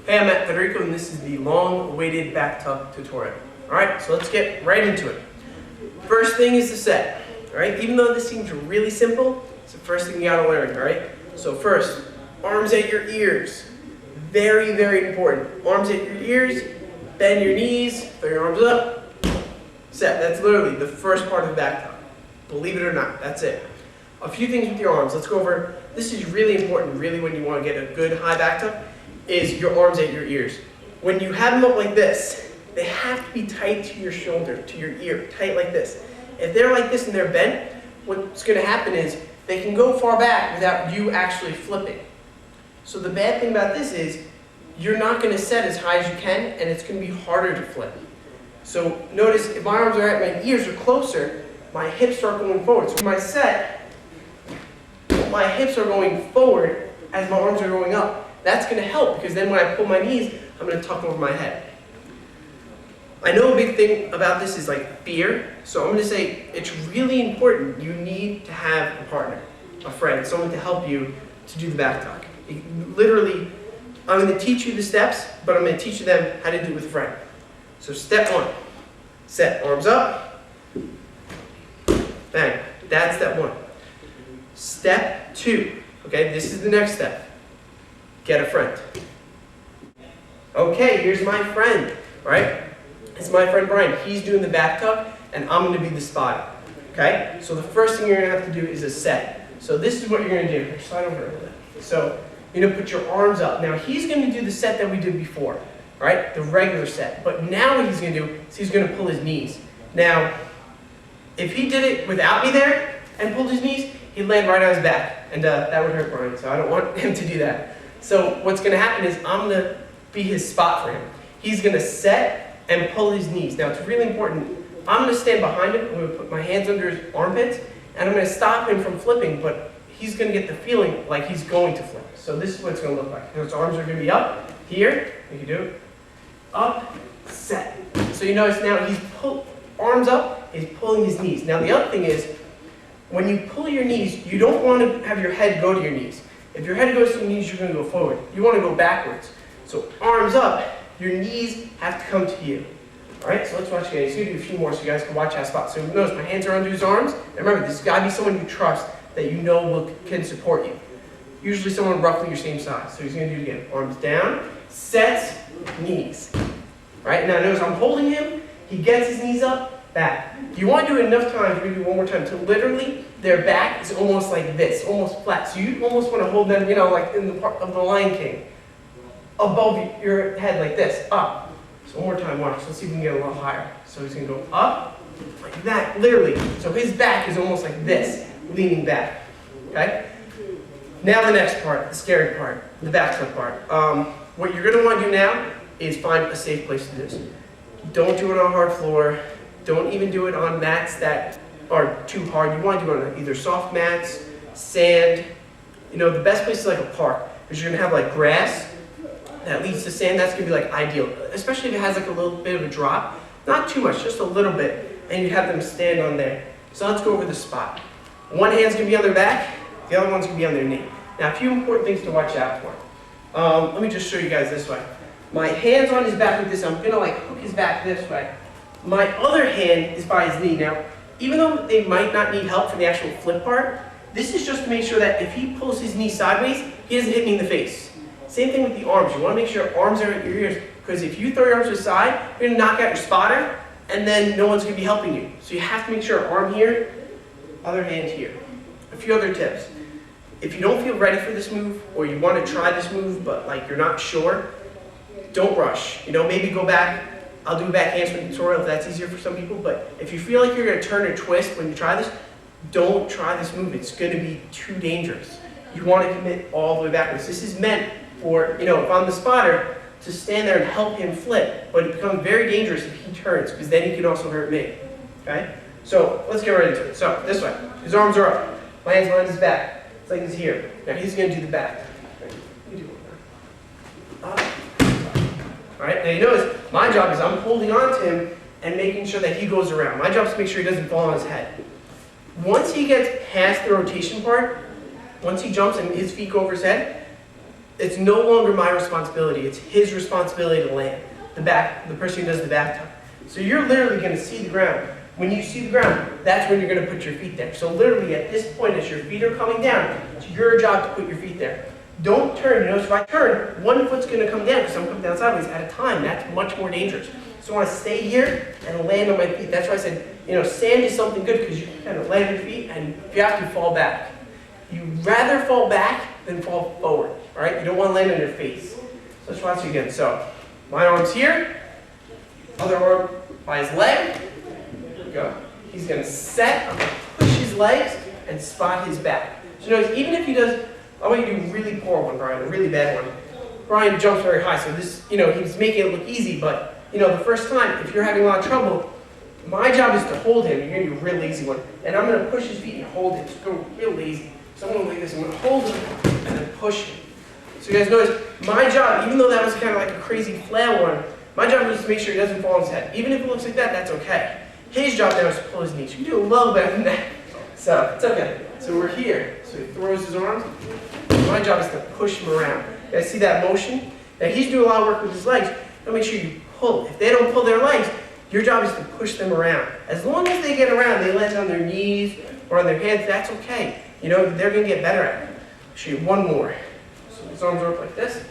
Hey, I'm Federico, and this is the long-awaited back tuck tutorial. Alright, so let's get right into it. First thing is the set. Alright, even though this seems really simple, it's the first thing you gotta learn, alright? So first, arms at your ears. Very, very important. Arms at your ears, bend your knees, throw your arms up, set. That's literally the first part of the back tuck. Believe it or not, that's it. A few things with your arms. Let's go over, this is really important, really when you want to get a good high back tuck, is your arms at your ears. When you have them up like this, they have to be tight to your shoulder, to your ear, tight like this. If they're like this and they're bent, what's going to happen is they can go far back without you actually flipping. So the bad thing about this is you're not going to set as high as you can, and it's going to be harder to flip. So notice if my arms are at my ears or closer, my hips start going forward. So when I set, my hips are going forward as my arms are going up. That's going to help because then when I pull my knees, I'm going to tuck over my head. I know a big thing about this is like fear, so I'm going to say it's really important. You need to have a partner, a friend, someone to help you to do the back tuck. Literally, I'm going to teach you the steps, but I'm going to teach you them how to do it with a friend. So step one, set arms up, bang. That's step one. Step two, okay, this is the next step. Get a friend. Okay, here's my friend, right? It's my friend Brian. He's doing the back tuck, and I'm going to be the spotter. Okay? So the first thing you're going to have to do is a set. So this is what you're going to do. Slide over a little bit. So you're going to put your arms up. Now he's going to do the set that we did before, right? The regular set. But now what he's going to do is he's going to pull his knees. Now, if he did it without me there and pulled his knees, he'd land right on his back, and that would hurt Brian. So I don't want him to do that. So what's going to happen is I'm going to be his spot for him. He's going to set and pull his knees. Now it's really important. I'm going to stand behind him. I'm going to put my hands under his armpits, and I'm going to stop him from flipping, but he's going to get the feeling like he's going to flip. So this is what it's going to look like. His arms are going to be up here. You can do it. Up, set. So you notice now he's arms up, he's pulling his knees. Now the other thing is, when you pull your knees, you don't want to have your head go to your knees. If your head goes to your knees, you're going to go forward. You want to go backwards. So arms up, your knees have to come to you. All right, so let's watch again. He's going to do a few more so you guys can watch that spot. So notice my hands are under his arms. And remember, this has got to be someone you trust that you know can support you. Usually someone roughly your same size. So he's going to do it again. Arms down, sets, knees. All right, now notice I'm holding him. He gets his knees up, back. You want to do it enough times, we're going to do it one more time, to literally their back is almost like this, almost flat. So you almost want to hold them, you know, like in the part of the Lion King, above your head like this, up. So one more time, watch. Let's see if we can get a little higher. So he's going to go up, like that, literally. So his back is almost like this, leaning back. Okay? Now the next part, the scary part, the back tuck part. What you're going to want to do now is find a safe place to do this. Don't do it on a hard floor. Don't even do it on mats that are too hard. You want to do it on either soft mats, sand. You know, the best place is like a park, because you're going to have like grass that leads to sand. That's going to be like ideal, especially if it has like a little bit of a drop. Not too much, just a little bit. And you have them stand on there. So let's go over the spot. One hand's going to be on their back, the other one's going to be on their knee. Now, a few important things to watch out for. Let me just show you guys this way. My hand's on his back like this. I'm going to like hook his back this way. My other hand is by his knee. Now, even though they might not need help for the actual flip part, this is just to make sure that if he pulls his knee sideways, he doesn't hit me in the face. Same thing with the arms. You want to make sure your arms are at your ears, because if you throw your arms to the side, you're going to knock out your spotter, and then no one's going to be helping you. So you have to make sure arm here, other hand here. A few other tips. If you don't feel ready for this move, or you want to try this move, but like you're not sure, don't rush. You know, maybe go back. I'll do a back handspring tutorial if that's easier for some people, but if you feel like you're going to turn or twist when you try this, don't try this move. It's going to be too dangerous. You want to commit all the way backwards. This is meant for, you know, if I'm the spotter, to stand there and help him flip, but it becomes very dangerous if he turns, because then he can also hurt me. Okay? So let's get right into it. So this way. His arms are up. My hands behind his back. It's like he's here. Now he's going to do the back. Alright, now you notice, my job is I'm holding on to him and making sure that he goes around. My job is to make sure he doesn't fall on his head. Once he gets past the rotation part, once he jumps and his feet go over his head, it's no longer my responsibility, it's his responsibility to land. The person who does the back tuck. So you're literally going to see the ground. When you see the ground, that's when you're going to put your feet there. So literally at this point, as your feet are coming down, it's your job to put your feet there. Don't turn. You know, if I turn, one foot's going to come down because I'm coming down sideways at a time. That's much more dangerous. So I want to stay here and land on my feet. That's why I said, you know, sand is something good because you can kind of land your feet, and if you have to, fall back. You'd rather fall back than fall forward, all right? You don't want to land on your face. So let's watch it again. So my arm's here, other arm by his leg. Go. He's going to set, I'm going to push his legs and spot his back. So notice, even if he does, I want you to do a really poor one, Brian, a really bad one. Brian jumps very high, so this, you know, he's making it look easy, but, you know, the first time, if you're having a lot of trouble, my job is to hold him. You're going to do a real lazy one. And I'm going to push his feet and hold him. Just go real lazy. So I'm going to like this. I'm going to hold him and then push him. So you guys notice, my job, even though that was kind of like a crazy flail one, my job is to make sure he doesn't fall on his head. Even if it looks like that, that's okay. His job now is to pull his knees. You can do a little better than that. So it's okay. So we're here. So he throws his arms. My job is to push him around. You guys see that motion? Now he's doing a lot of work with his legs. Now make sure you pull. If they don't pull their legs, your job is to push them around. As long as they get around, they land on their knees or on their hands, that's okay. You know, they're going to get better at it. I'll show you one more. So his arms are up like this.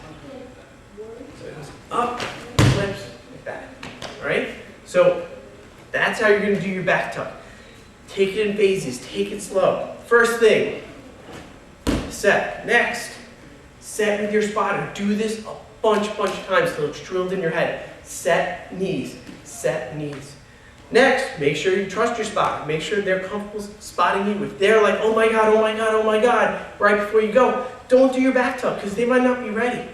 So it goes up, flips, like that. All right? So that's how you're going to do your back tuck. Take it in phases. Take it slow. First thing, set. Next, set with your spotter. Do this a bunch of times till it's drilled in your head. Set knees. Set knees. Next, make sure you trust your spotter. Make sure they're comfortable spotting you. If they're like, oh my God, oh my God, oh my God, right before you go, don't do your back tuck because they might not be ready.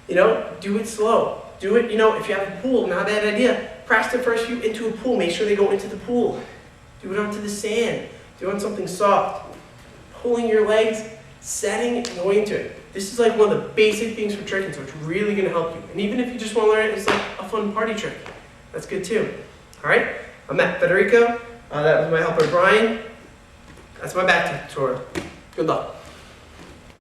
You know, do it slow. Do it, you know, if you have a pool, not a bad idea. Practice the first few into a pool. Make sure they go into the pool. Do it onto the sand. Do it on something soft. Pulling your legs, setting, and going into it. This is like one of the basic things for tricking, so it's really going to help you. And even if you just want to learn it, it's like a fun party trick. That's good too. All right? I'm Federico. That was my helper, Brian. That's my back tutorial. Good luck.